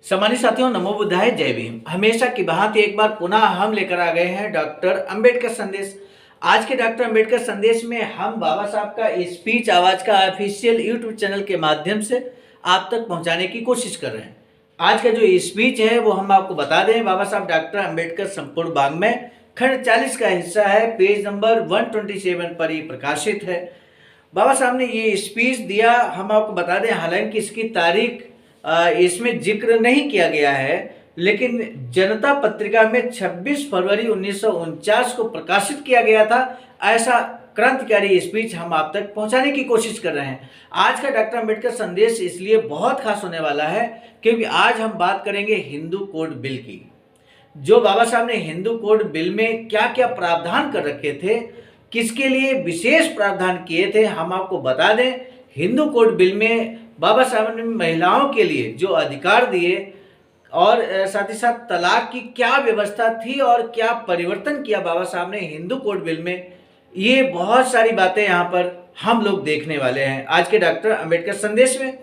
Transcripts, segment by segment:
सम्मानित साथियों, नमो बुद्धाय, जय भीम। हमेशा की भांति एक बार पुनः हम लेकर आ गए हैं डॉक्टर अंबेडकर संदेश। आज के डॉक्टर अंबेडकर संदेश में हम बाबा साहब का स्पीच आवाज का ऑफिशियल यूट्यूब चैनल के माध्यम से आप तक पहुंचाने की कोशिश कर रहे हैं। आज का जो स्पीच है वो हम आपको बता दें, बाबा साहब डॉक्टर अंबेडकर संपूर्ण वाङ्मय खंड 40 का हिस्सा है, पेज नंबर 127 पर ये प्रकाशित है। बाबा साहब ने ये स्पीच दिया, हम आपको बता दें, हालांकि इसकी तारीख इसमें जिक्र नहीं किया गया है, लेकिन जनता पत्रिका में 26 फरवरी 1949 को प्रकाशित किया गया था। ऐसा क्रांतिकारी स्पीच हम आप तक पहुंचाने की कोशिश कर रहे हैं। आज का डॉक्टर अंबेडकर संदेश इसलिए बहुत खास होने वाला है क्योंकि आज हम बात करेंगे हिंदू कोड बिल की। जो बाबा साहब ने हिंदू कोड बिल में क्या क्या प्रावधान कर रखे थे, किसके लिए विशेष प्रावधान किए थे, हम आपको बता दें। हिंदू कोड बिल में बाबा साहब ने महिलाओं के लिए जो अधिकार दिए और साथ ही साथ तलाक की क्या व्यवस्था थी और क्या परिवर्तन किया बाबा साहब ने हिंदू कोड बिल में, ये बहुत सारी बातें यहाँ पर हम लोग देखने वाले हैं आज के डॉक्टर अंबेडकर संदेश में।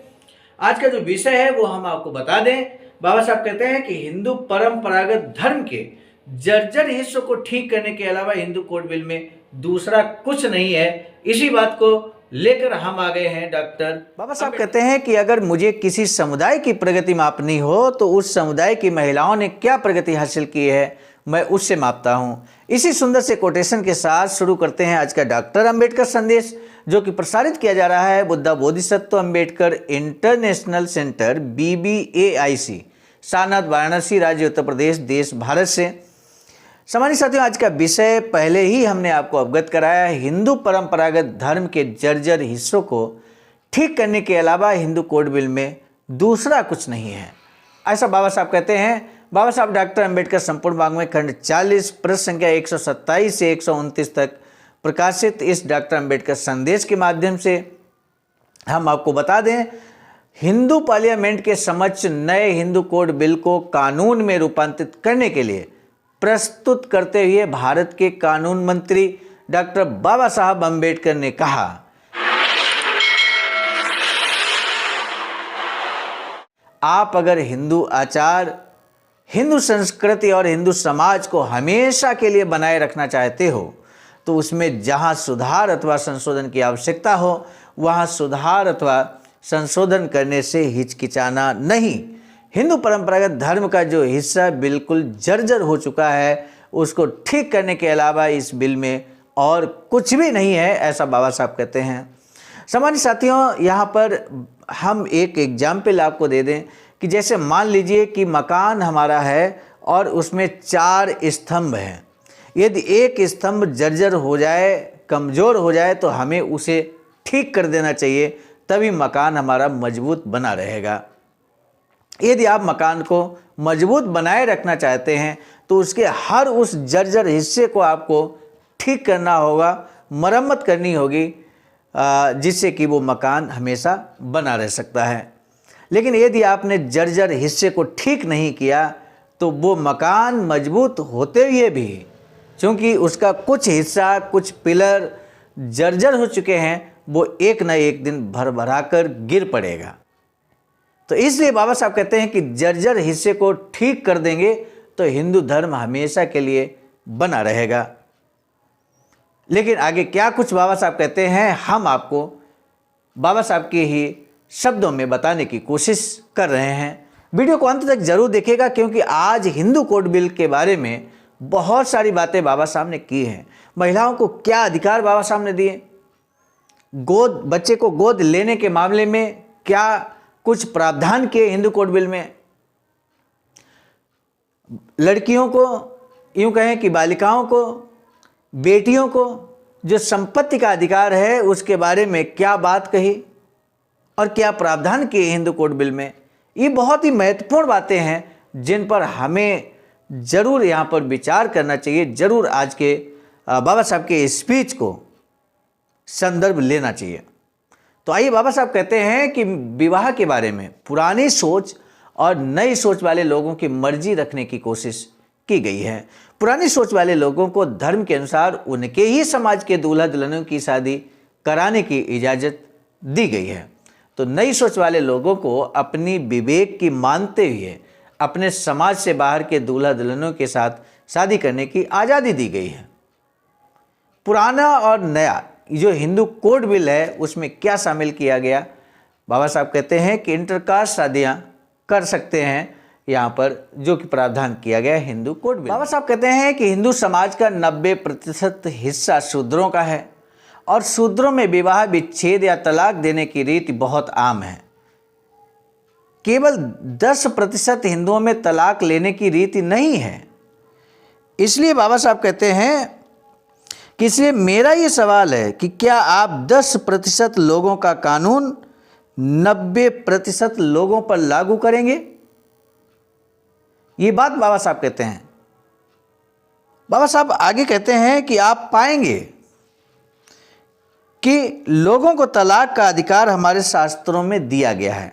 आज का जो विषय है वो हम आपको बता दें। बाबा साहब कहते हैं कि हिंदू परंपरागत धर्म के जर्जर हिस्सों को ठीक करने के अलावा हिंदू कोड बिल में दूसरा कुछ नहीं है। इसी बात को लेकर हम आ गए हैं डॉक्टर बाबा साहब। कहते हैं कि अगर मुझे किसी समुदाय की प्रगति मापनी हो तो उस समुदाय की महिलाओं ने क्या प्रगति हासिल की है, मैं उससे मापता हूं। इसी सुंदर से कोटेशन के साथ शुरू करते हैं आज का डॉक्टर अंबेडकर संदेश, जो कि प्रसारित किया जा रहा है Buddha Bodhisattva Ambedkar international centre BBAIC, Sarnath, Varanasi, राज्य उत्तर प्रदेश, देश भारत से। सम्मानित साथियों, आज का विषय पहले ही हमने आपको अवगत कराया है। हिंदू परंपरागत धर्म के जर्जर हिस्सों को ठीक करने के अलावा हिंदू कोड बिल में दूसरा कुछ नहीं है, ऐसा बाबा साहब कहते हैं। बाबा साहब डॉक्टर अंबेडकर संपूर्ण वाङ्मय खंड 40 पृष्ठ संख्या 127 से 129 तक प्रकाशित इस डॉक्टर अंबेडकर संदेश के माध्यम से हम आपको बता दें, हिंदू पार्लियामेंट के समक्ष नए हिंदू कोड बिल को कानून में रूपांतरित करने के लिए प्रस्तुत करते हुए भारत के कानून मंत्री डॉक्टर बाबा साहब अंबेडकर ने कहा, आप अगर हिंदू आचार, हिंदू संस्कृति और हिंदू समाज को हमेशा के लिए बनाए रखना चाहते हो तो उसमें जहां सुधार अथवा संशोधन की आवश्यकता हो वहां सुधार अथवा संशोधन करने से हिचकिचाना नहीं। हिंदू परंपरागत धर्म का जो हिस्सा बिल्कुल जर्जर हो चुका है उसको ठीक करने के अलावा इस बिल में और कुछ भी नहीं है, ऐसा बाबा साहब कहते हैं। सम्मानित साथियों, यहाँ पर हम एक एग्जाम्पल आपको दे दें कि जैसे मान लीजिए कि मकान हमारा है और उसमें 4 स्तंभ हैं। यदि एक स्तंभ जर्जर हो जाए, कमज़ोर हो जाए तो हमें उसे ठीक कर देना चाहिए, तभी मकान हमारा मजबूत बना रहेगा। यदि आप मकान को मजबूत बनाए रखना चाहते हैं तो उसके हर उस जर्जर हिस्से को आपको ठीक करना होगा, मरम्मत करनी होगी, जिससे कि वो मकान हमेशा बना रह सकता है। लेकिन यदि आपने जर्जर हिस्से को ठीक नहीं किया तो वो मकान मजबूत होते हुए भी, क्योंकि उसका कुछ हिस्सा, कुछ पिलर जर्जर हो चुके हैं, वो एक न एक दिन भरभरा कर गिर पड़ेगा। तो इसलिए बाबा साहब कहते हैं कि जर्जर हिस्से को ठीक कर देंगे तो हिंदू धर्म हमेशा के लिए बना रहेगा। लेकिन आगे क्या कुछ बाबा साहब कहते हैं, हम आपको बाबा साहब के ही शब्दों में बताने की कोशिश कर रहे हैं। वीडियो को अंत तक जरूर देखिएगा क्योंकि आज हिंदू कोड बिल के बारे में बहुत सारी बातें बाबा साहब ने की हैं। महिलाओं को क्या अधिकार बाबा साहब ने दिए, बच्चे को गोद लेने के मामले में क्या कुछ प्रावधान किए हिंदू कोड बिल में, लड़कियों को, यूं कहें कि बालिकाओं को, बेटियों को जो संपत्ति का अधिकार है उसके बारे में क्या बात कही और क्या प्रावधान किए हिंदू कोड बिल में। ये बहुत ही महत्वपूर्ण बातें हैं जिन पर हमें जरूर यहाँ पर विचार करना चाहिए, जरूर आज के बाबा साहब के स्पीच को संदर्भ लेना चाहिए। तो आइए, बाबा साहब कहते हैं कि विवाह के बारे में पुरानी सोच और नई सोच वाले लोगों की मर्जी रखने की कोशिश की गई है। पुरानी सोच वाले लोगों को धर्म के अनुसार उनके ही समाज के दूल्हा दुल्हनों की शादी कराने की इजाज़त दी गई है। तो नई सोच वाले लोगों को अपनी विवेक की मानते हुए अपने समाज से बाहर के दूल्हा दुल्हनों के साथ शादी करने की आज़ादी दी गई है। पुराना और नया जो हिंदू कोड बिल है उसमें क्या शामिल किया गया? बाबा साहब कहते हैं कि इंटरकास्ट शादियां कर सकते हैं यहाँ पर, जो कि प्रावधान किया गया है हिंदू कोड बिल। बाबा साहब कहते हैं कि हिंदू समाज का 90% हिस्सा शूद्रों का है और शूद्रों में विवाह विच्छेद या तलाक देने की रीति बहुत आम है। केवल 10% हिंदुओं में तलाक लेने की रीति नहीं है। इसलिए बाबा साहब कहते हैं कि इसलिए मेरा ये सवाल है कि क्या आप 10% लोगों का कानून 90% लोगों पर लागू करेंगे? ये बात बाबा साहब कहते हैं। बाबा साहब आगे कहते हैं कि आप पाएंगे कि लोगों को तलाक का अधिकार हमारे शास्त्रों में दिया गया है।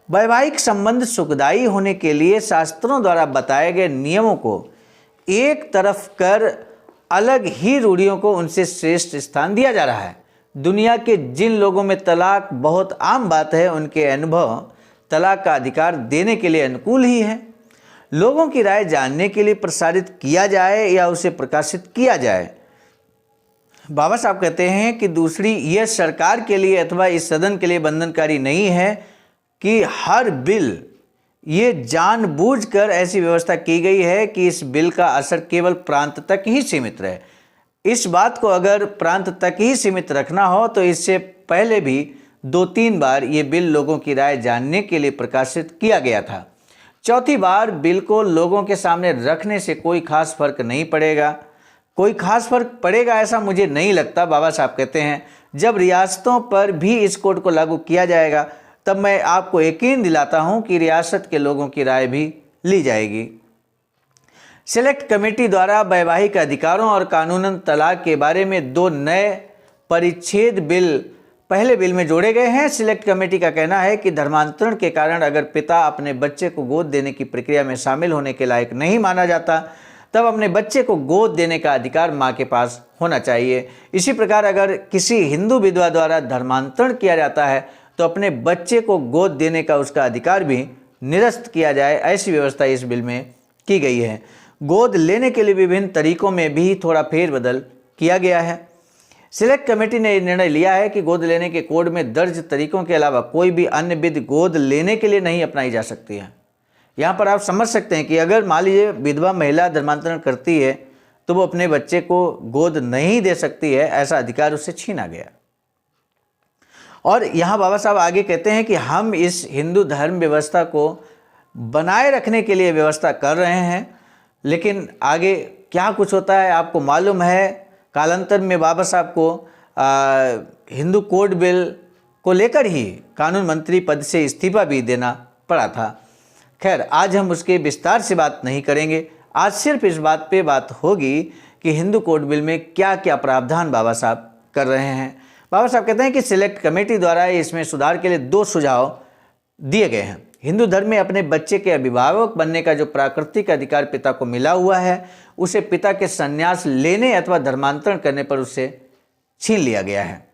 वैवाहिक संबंध सुखदायी होने के लिए शास्त्रों द्वारा बताए गए नियमों को एक तरफ कर अलग ही रूढ़ियों को उनसे श्रेष्ठ स्थान दिया जा रहा है। दुनिया के जिन लोगों में तलाक बहुत आम बात है, उनके अनुभव तलाक का अधिकार देने के लिए अनुकूल ही है। लोगों की राय जानने के लिए प्रसारित किया जाए या उसे प्रकाशित किया जाए। बाबा साहब कहते हैं कि दूसरी, यह सरकार के लिए अथवा इस सदन के लिए बंधनकारी नहीं है कि हर बिल, ये जानबूझकर ऐसी व्यवस्था की गई है कि इस बिल का असर केवल प्रांत तक ही सीमित रहे। इस बात को अगर प्रांत तक ही सीमित रखना हो तो इससे पहले भी 2-3 बार ये बिल लोगों की राय जानने के लिए प्रकाशित किया गया था। चौथी बार बिल को लोगों के सामने रखने से कोई खास फर्क नहीं पड़ेगा। कोई खास फर्क पड़ेगा ऐसा मुझे नहीं लगता। बाबा साहब कहते हैं जब रियासतों पर भी इस कोड को लागू किया जाएगा तब मैं आपको यकीन दिलाता हूं कि रियासत के लोगों की राय भी ली जाएगी। सिलेक्ट कमेटी द्वारा वैवाहिक अधिकारों और कानूनन तलाक के बारे में 2 नए परिच्छेद बिल पहले बिल में जोड़े गए हैं। सिलेक्ट कमेटी का कहना है कि धर्मांतरण के कारण अगर पिता अपने बच्चे को गोद देने की प्रक्रिया में शामिल होने के लायक नहीं माना जाता तब अपने बच्चे को गोद देने का अधिकार मां के पास होना चाहिए। इसी प्रकार अगर किसी हिंदू विधवा द्वारा धर्मांतरण किया जाता है तो अपने बच्चे को गोद देने का उसका अधिकार भी निरस्त किया जाए, ऐसी व्यवस्था इस बिल में की गई है। गोद लेने के लिए विभिन्न तरीकों में भी थोड़ा फेरबदल किया गया है। सिलेक्ट कमेटी ने निर्णय लिया है कि गोद लेने के कोड में दर्ज तरीकों के अलावा कोई भी अन्य विधि गोद लेने के लिए नहीं अपनाई जा सकती है। यहाँ पर आप समझ सकते हैं कि अगर मान लीजिए विधवा महिला धर्मांतरण करती है तो वो अपने बच्चे को गोद नहीं दे सकती है, ऐसा अधिकार उससे छीना गया। और यहाँ बाबा साहब आगे कहते हैं कि हम इस हिंदू धर्म व्यवस्था को बनाए रखने के लिए व्यवस्था कर रहे हैं, लेकिन आगे क्या कुछ होता है आपको मालूम है। कालांतर में बाबा साहब को हिंदू कोड बिल को लेकर ही कानून मंत्री पद से इस्तीफा भी देना पड़ा था। खैर, आज हम उसके विस्तार से बात नहीं करेंगे। आज सिर्फ इस बात पे बात होगी कि हिंदू कोड बिल में क्या क्या प्रावधान बाबा साहब कर रहे हैं। बाबा साहब कहते हैं कि सिलेक्ट कमेटी द्वारा इसमें सुधार के लिए 2 सुझाव दिए गए हैं। हिंदू धर्म में अपने बच्चे के अभिभावक बनने का जो प्राकृतिक अधिकार पिता को मिला हुआ है उसे पिता के संन्यास लेने अथवा धर्मांतरण करने पर उससे छीन लिया गया है।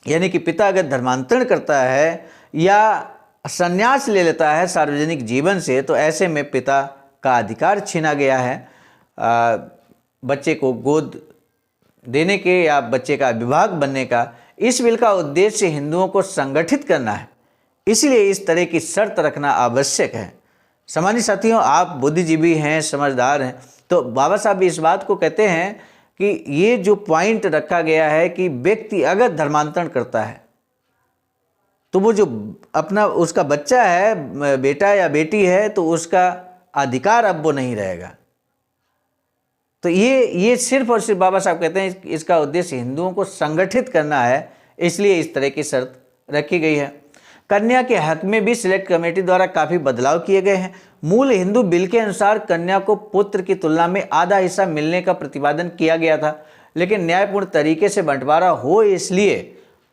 यानी कि पिता अगर धर्मांतरण करता है या संन्यास ले लेता है सार्वजनिक जीवन से तो ऐसे में पिता का अधिकार छीना गया है बच्चे को गोद देने के या बच्चे का अभिभावक बनने का। इस बिल का उद्देश्य हिंदुओं को संगठित करना है, इसलिए इस तरह की शर्त रखना आवश्यक है। सामान्य साथियों, आप बुद्धिजीवी हैं, समझदार हैं, तो बाबा साहब इस बात को कहते हैं कि ये जो पॉइंट रखा गया है कि व्यक्ति अगर धर्मांतरण करता है तो वो जो अपना उसका बच्चा है, बेटा या बेटी है, तो उसका अधिकार अब वो नहीं रहेगा। तो ये सिर्फ और सिर्फ बाबा साहब कहते हैं इसका उद्देश्य हिंदुओं को संगठित करना है, इसलिए इस तरह की शर्त रखी गई है। कन्या के हक में भी सिलेक्ट कमेटी द्वारा काफ़ी बदलाव किए गए हैं। मूल हिंदू बिल के अनुसार कन्या को पुत्र की तुलना में आधा हिस्सा मिलने का प्रतिपादन किया गया था, लेकिन न्यायपूर्ण तरीके से बंटवारा हो इसलिए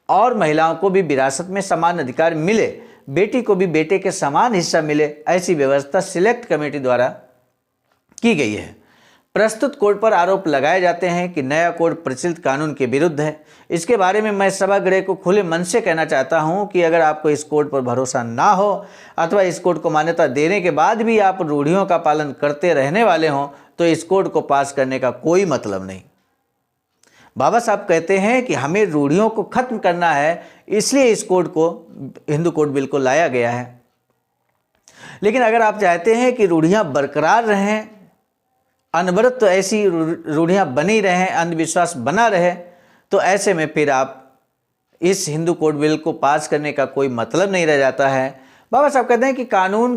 और महिलाओं को भी विरासत में समान अधिकार मिले, बेटी को भी बेटे के समान हिस्सा मिले, ऐसी व्यवस्था सिलेक्ट कमेटी द्वारा की गई है। प्रस्तुत कोड पर आरोप लगाए जाते हैं कि नया कोड प्रचलित कानून के विरुद्ध है। इसके बारे में मैं सभागृह को खुले मन से कहना चाहता हूं कि अगर आपको इस कोड पर भरोसा ना हो अथवा इस कोड को मान्यता देने के बाद भी आप रूढ़ियों का पालन करते रहने वाले हों तो इस कोड को पास करने का कोई मतलब नहीं। बाबा साहब कहते हैं कि हमें रूढ़ियों को खत्म करना है, इसलिए इस कोड को, हिंदू कोड बिल को लाया गया है। लेकिन अगर आप चाहते हैं कि रूढ़ियां बरकरार रहें, अनवरत तो ऐसी रूढ़ियां बनी रहें, अंधविश्वास बना रहे, तो ऐसे में फिर आप इस हिंदू कोड बिल को पास करने का कोई मतलब नहीं रह जाता है। बाबा साहब कहते हैं कि कानून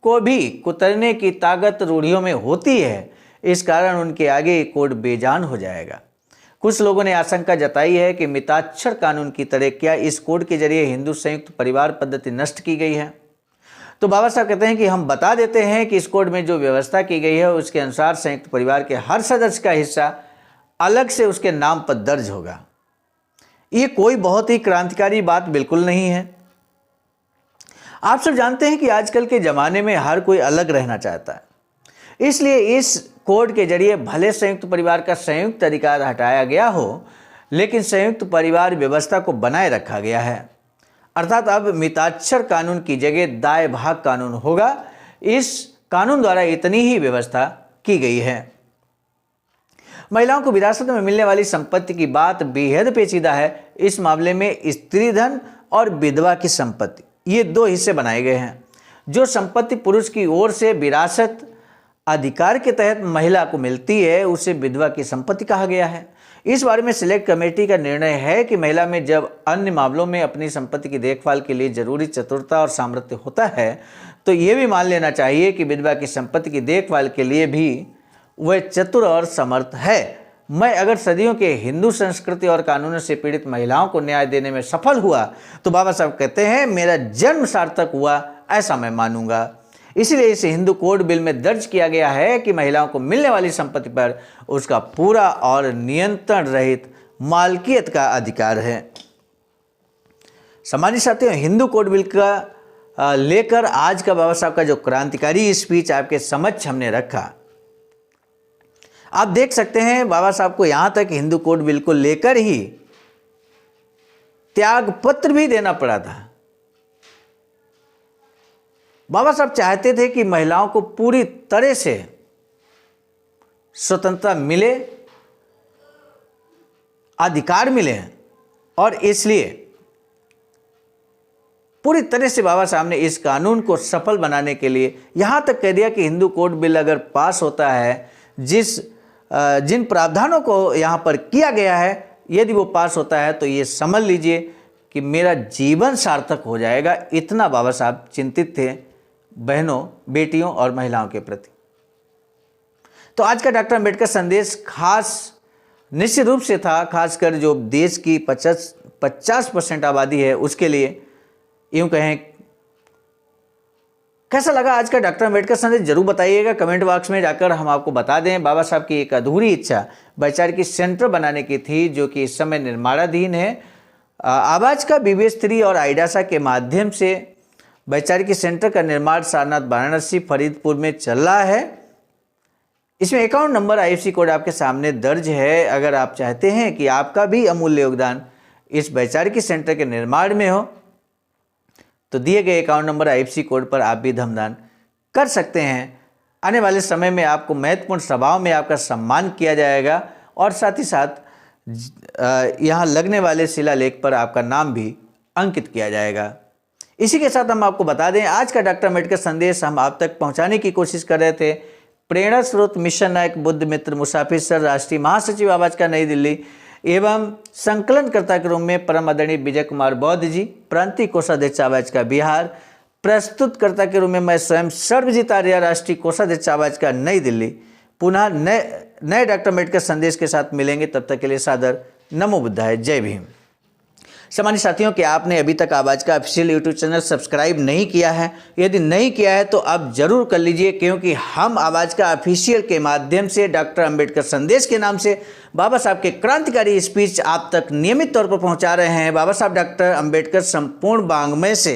को भी कुतरने की ताकत रूढ़ियों में होती है, इस कारण उनके आगे ये कोड बेजान हो जाएगा। कुछ लोगों ने आशंका जताई है कि मिताक्षर कानून की तरह क्या इस कोड के जरिए हिंदू संयुक्त परिवार पद्धति नष्ट की गई है। तो बाबा साहब कहते हैं कि हम बता देते हैं कि इस कोड में जो व्यवस्था की गई है उसके अनुसार संयुक्त परिवार के हर सदस्य का हिस्सा अलग से उसके नाम पर दर्ज होगा। ये कोई बहुत ही क्रांतिकारी बात बिल्कुल नहीं है। आप सब जानते हैं कि आजकल के ज़माने में हर कोई अलग रहना चाहता है, इसलिए इस कोड के जरिए भले संयुक्त परिवार का संयुक्त अधिकार हटाया गया हो, लेकिन संयुक्त परिवार व्यवस्था को बनाए रखा गया है। अर्थात अब मिताक्षर कानून की जगह दाय भाग कानून होगा। इस कानून द्वारा इतनी ही व्यवस्था की गई है। महिलाओं को विरासत में मिलने वाली संपत्ति की बात बेहद पेचीदा है। इस मामले में स्त्री धन और विधवा की संपत्ति, ये दो हिस्से बनाए गए हैं। जो संपत्ति पुरुष की ओर से विरासत अधिकार के तहत महिला को मिलती है उसे विधवा की संपत्ति कहा गया है। इस बारे में सिलेक्ट कमेटी का निर्णय है कि महिला में जब अन्य मामलों में अपनी संपत्ति की देखभाल के लिए जरूरी चतुरता और सामर्थ्य होता है तो ये भी मान लेना चाहिए कि विधवा की संपत्ति की देखभाल के लिए भी वह चतुर और समर्थ है। मैं अगर सदियों के हिंदू संस्कृति और कानूनों से पीड़ित महिलाओं को न्याय देने में सफल हुआ तो बाबा साहब कहते हैं मेरा जन्म सार्थक हुआ, ऐसा मैं मानूंगा। इसीलिए इस हिंदू कोड बिल में दर्ज किया गया है कि महिलाओं को मिलने वाली संपत्ति पर उसका पूरा और नियंत्रण रहित मालकियत का अधिकार है। सम्मानित साथियों, हिंदू कोड बिल का लेकर आज का बाबा साहब का जो क्रांतिकारी स्पीच आपके समक्ष हमने रखा, आप देख सकते हैं बाबा साहब को यहां तक हिंदू कोड बिल को लेकर ही त्याग पत्र भी देना पड़ा था। बाबा साहब चाहते थे कि महिलाओं को पूरी तरह से स्वतंत्रता मिले, अधिकार मिले, और इसलिए पूरी तरह से बाबा साहब ने इस कानून को सफल बनाने के लिए यहां तक कह दिया कि हिंदू कोड बिल अगर पास होता है, जिन प्रावधानों को यहां पर किया गया है, यदि वो पास होता है तो ये समझ लीजिए कि मेरा जीवन सार्थक हो जाएगा। इतना बाबा साहब चिंतित थे बहनों, बेटियों और महिलाओं के प्रति। तो आज का डॉक्टर अंबेडकर संदेश खास निश्चित रूप से था, खासकर जो देश की 50% आबादी है उसके लिए। यूं कहें, कैसा लगा आज का डॉक्टर अंबेडकर संदेश जरूर बताइएगा कमेंट बॉक्स में जाकर। हम आपको बता दें, बाबा साहब की एक अधूरी इच्छा वैचारिक सेंटर बनाने की थी, जो कि इस समय निर्माणाधीन है। आवाज का BBS3 और आईडासा के माध्यम से वैचारिक सेंटर का निर्माण सारनाथ, वाराणसी, फरीदपुर में चल रहा है। इसमें अकाउंट नंबर, IFSC कोड आपके सामने दर्ज है। अगर आप चाहते हैं कि आपका भी अमूल्य योगदान इस वैचारिक सेंटर के निर्माण में हो तो दिए गए अकाउंट नंबर, IFSC कोड पर आप भी धमदान कर सकते हैं। आने वाले समय में आपको महत्वपूर्ण सभाओं में आपका सम्मान किया जाएगा और साथ ही साथ यहाँ लगने वाले शिलालेख पर आपका नाम भी अंकित किया जाएगा। इसी के साथ हम आपको बता दें, आज का डॉक्टर अंबेडकर संदेश हम आप तक पहुंचाने की कोशिश कर रहे थे। प्रेरणा स्रोत मिशन नायक बुद्ध मित्र मुसाफिर सर, राष्ट्रीय महासचिव आवाज का नई दिल्ली, एवं संकलनकर्ता के रूप में परम आदरणीय विजय कुमार बौद्ध जी, प्रांतीय कोषाध्यक्ष आवाज का बिहार, प्रस्तुतकर्ता के रूप में मैं स्वयं सर्वजीत आर्य, राष्ट्रीय कोषाध्यक्ष आवाज का नई दिल्ली। पुनः नए डॉक्टर अंबेडकर संदेश के साथ मिलेंगे, तब तक के लिए सादर नमो बुद्धाय, जय भीम। सम्मानित साथियों, कि आपने अभी तक आवाज का ऑफिशियल यूट्यूब चैनल सब्सक्राइब नहीं किया है, यदि नहीं किया है तो अब जरूर कर लीजिए, क्योंकि हम आवाज का ऑफिशियल के माध्यम से डॉक्टर अंबेडकर संदेश के नाम से बाबा साहब के क्रांतिकारी स्पीच आप तक नियमित तौर पर पहुंचा रहे हैं। बाबा साहब डॉक्टर अंबेडकर संपूर्ण वाङ्मय से